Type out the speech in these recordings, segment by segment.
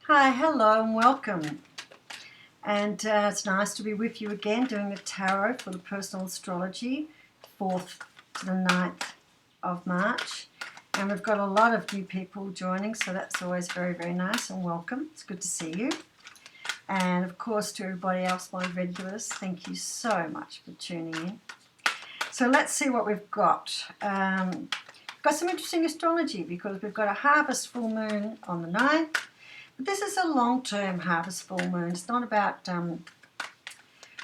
Hi, hello and welcome. And it's nice to be with you again doing the tarot for the personal astrology, 4th to the 9th of March. And we've got a lot of new people joining, so that's always very, very nice and welcome. It's good to see you. And of course to everybody else, my regulars, thank you so much for tuning in. So let's see what we've got. We've got some interesting astrology because we've got a harvest full moon on the 9th. But this is a long-term harvest full moon. It's not about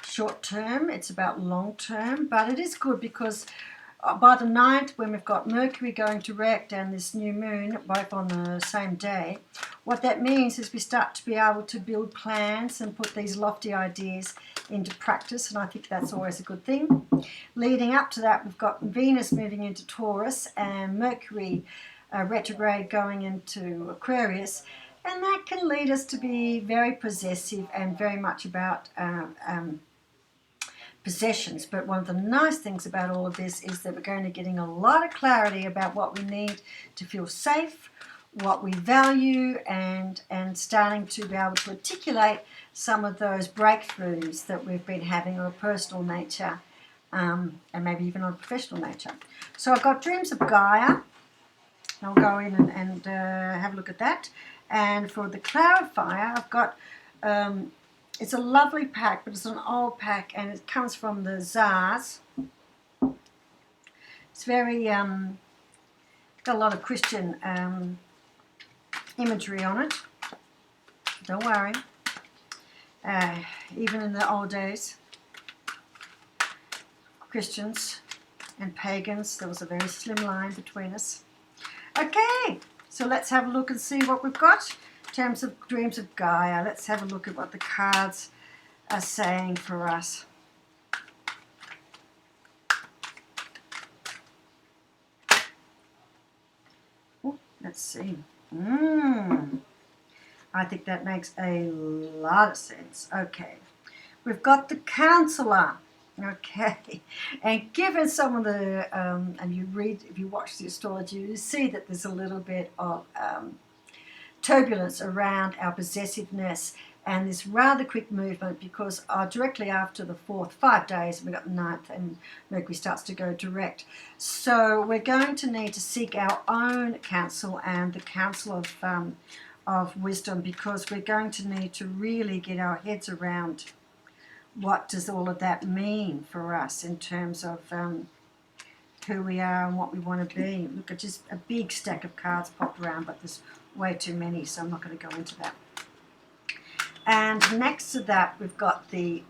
short-term, it's about long-term, but it is good because by the 9th, when we've got Mercury going direct and this new moon both on the same day, what that means is we start to be able to build plans and put these lofty ideas into practice, and I think that's always a good thing. Leading up to that, we've got Venus moving into Taurus and Mercury retrograde going into Aquarius, and that can lead us to be very possessive and very much about possessions. But one of the nice things about all of this is that we're going to getting a lot of clarity about what we need to feel safe, what we value, and starting to be able to articulate some of those breakthroughs that we've been having on a personal nature and maybe even on a professional nature. So I've got Dreams of Gaia. I'll go in and have a look at that. And for the clarifier, I've got, it's a lovely pack, but it's an old pack, and it comes from the Tsars. It's very, got a lot of Christian imagery on it. Don't worry. Even in the old days, Christians and pagans, there was a very slim line between us. Okay, so let's have a look and see what we've got in terms of Dreams of Gaia. Let's have a look at what the cards are saying for us. Ooh, let's see. I think that makes a lot of sense. Okay, we've got the Counselor. Okay, and given some of the, and you read, if you watch the astrology, you see that there's a little bit of turbulence around our possessiveness and this rather quick movement because directly after the 4th, 5 days, we got the 9th and Mercury starts to go direct. So we're going to need to seek our own counsel and the counsel of wisdom, because we're going to need to really get our heads around what does all of that mean for us in terms of who we are and what we want to be. Look, at just a big stack of cards popped around, but there's way too many, so I'm not going to go into that. And next to that, we've got the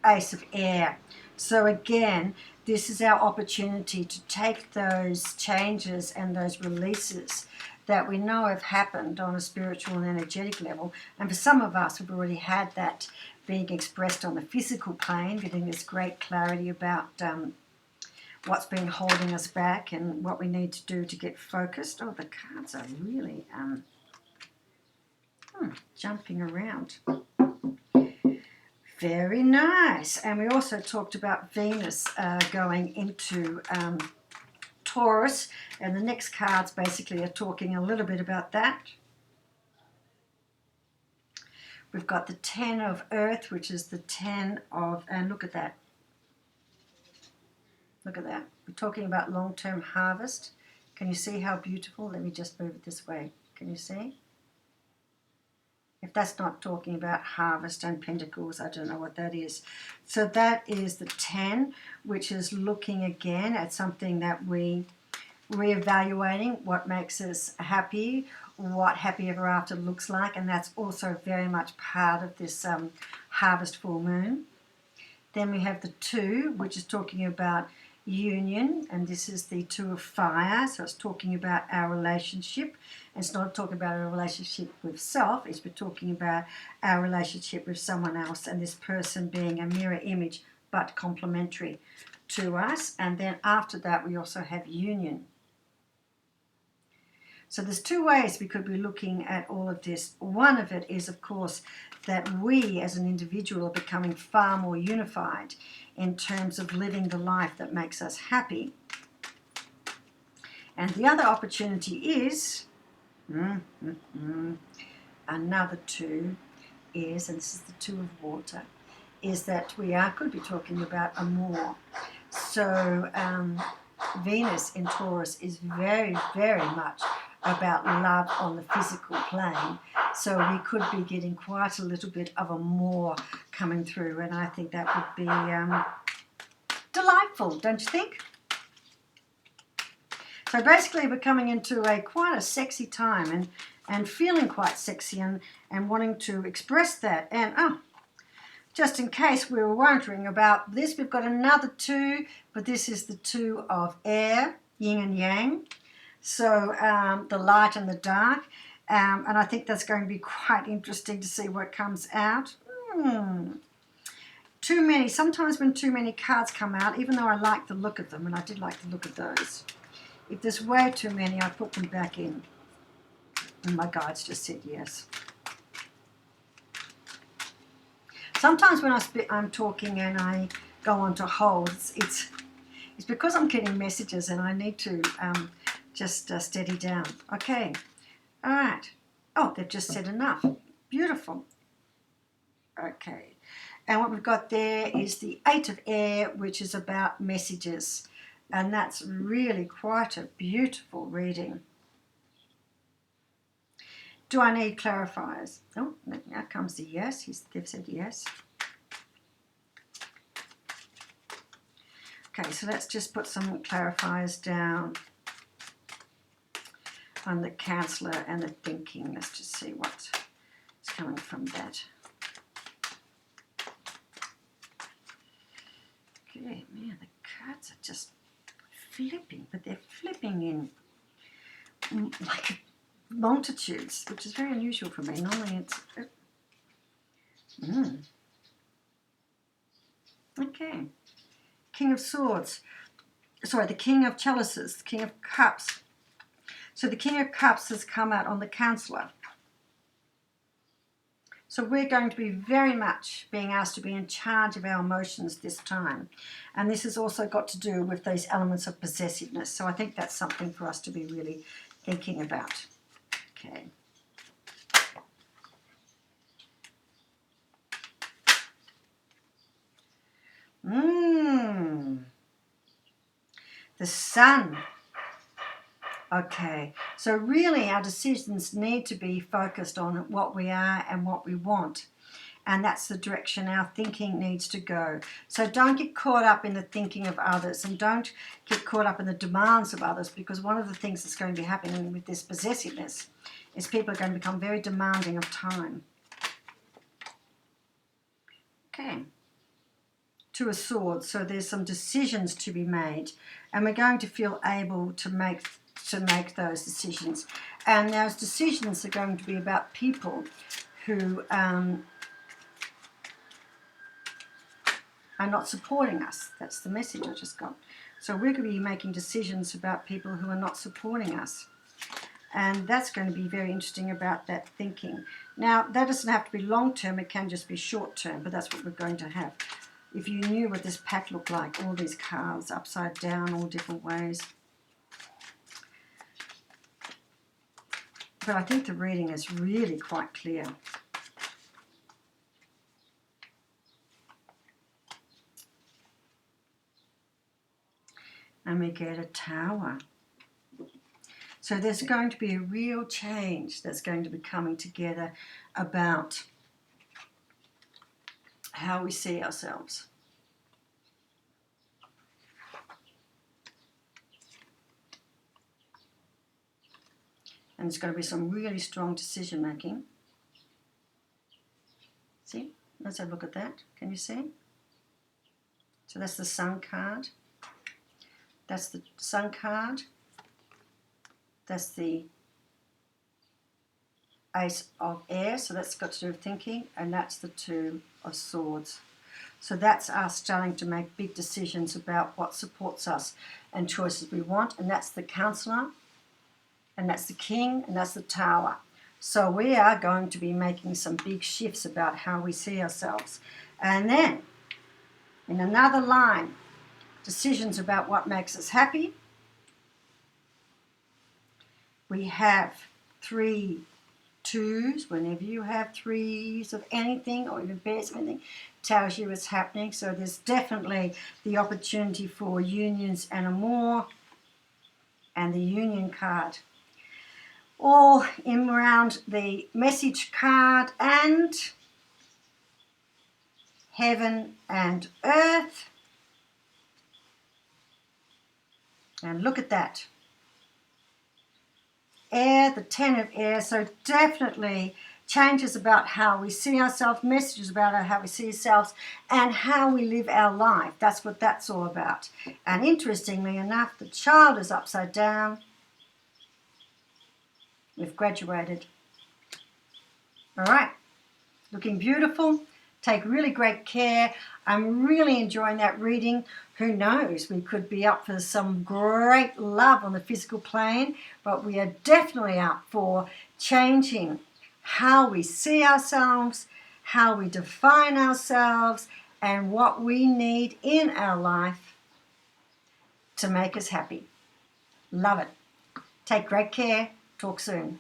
Ace of Air. So again, this is our opportunity to take those changes and those releases that we know have happened on a spiritual and energetic level. And for some of us, we've already had that being expressed on the physical plane, getting this great clarity about what's been holding us back and what we need to do to get focused. Oh, the cards are really jumping around. Very nice. And we also talked about Venus going into Taurus, and the next cards basically are talking a little bit about that. We've got the 10 of Earth, which is the 10 of, and look at that. Look at that. We're talking about long-term harvest. Can you see how beautiful? Let me just move it this way. Can you see? If that's not talking about harvest and pentacles, I don't know what that is. So that is the 10, which is looking again at something that we reevaluating what makes us happy, what happy ever after looks like, and that's also very much part of this harvest full moon. Then we have the 2, which is talking about union, and this is the 2 of Fire, so it's talking about our relationship. It's not talking about a relationship with self, it's we're talking about our relationship with someone else, and this person being a mirror image but complementary to us. And then after that, we also have union. So there's 2 ways we could be looking at all of this. One of it is, of course, that we as an individual are becoming far more unified in terms of living the life that makes us happy. And the other opportunity is Another 2 is, and this is the 2 of water, is that could be talking about amour. So Venus in Taurus is very, very much about love on the physical plane. So we could be getting quite a little bit of amour coming through, and I think that would be delightful, don't you think? So basically we're coming into quite a sexy time and feeling quite sexy and wanting to express that. And just in case we were wondering about this, we've got another 2, but this is the 2 of air, yin and yang. So the light and the dark. And I think that's going to be quite interesting to see what comes out. Too many. Sometimes when too many cards come out, even though I like the look of them, and I did like the look of those, if there's way too many, I put them back in. And my guides just said yes. Sometimes when I'm talking and I go on to hold, it's because I'm getting messages and I need to just steady down. Okay. All right. Oh, they've just said enough. Beautiful. Okay. And what we've got there is the 8 of air, which is about messages. And that's really quite a beautiful reading. Do I need clarifiers? Oh, now comes the yes. They've said yes. Okay, so let's just put some clarifiers down on the counselor and the thinking. Let's just see what's coming from that. Okay, man, the cards are just flipping, but they're flipping in like multitudes, which is very unusual for me. Normally it's... Okay. King of Swords. Sorry, the King of Chalices, the King of Cups. So the King of Cups has come out on the Counselor. So we're going to be very much being asked to be in charge of our emotions this time. And this has also got to do with those elements of possessiveness. So I think that's something for us to be really thinking about. Okay. The Sun. Okay, so really our decisions need to be focused on what we are and what we want. And that's the direction our thinking needs to go. So don't get caught up in the thinking of others and don't get caught up in the demands of others, because one of the things that's going to be happening with this possessiveness is people are going to become very demanding of time. Okay. 2 of Swords, so there's some decisions to be made and we're going to feel able to make those decisions. And those decisions are going to be about people who are not supporting us. That's the message I just got. So we're going to be making decisions about people who are not supporting us. And that's going to be very interesting about that thinking. Now, that doesn't have to be long term, it can just be short term, but that's what we're going to have. If you knew what this pack looked like, all these cards upside down, all different ways. But I think the reading is really quite clear. And we get a Tower. So there's going to be a real change that's going to be coming together about how we see ourselves. And there's going to be some really strong decision making. See? Let's have a look at that. Can you see? So that's the Sun card. That's the Sun card. That's the Ace of Air, so that's got to do with thinking, and that's the 2 of Swords. So that's us starting to make big decisions about what supports us and choices we want, and that's the Counselor, and that's the King, and that's the Tower. So we are going to be making some big shifts about how we see ourselves. And then, in another line, decisions about what makes us happy. We have 3 twos, whenever you have threes of anything or even pairs of anything, tells you it's happening. So there's definitely the opportunity for unions and amour, and the union card. All in around the message card and heaven and earth. And look at that. Air, the 10 of air, so definitely changes about how we see ourselves, messages about how we see ourselves and how we live our life. That's what that's all about. And interestingly enough, the child is upside down. We've graduated. All right, looking beautiful. Take really great care. I'm really enjoying that reading. Who knows, we could be up for some great love on the physical plane, but we are definitely up for changing how we see ourselves, how we define ourselves, and what we need in our life to make us happy. Love it. Take great care. Talk soon.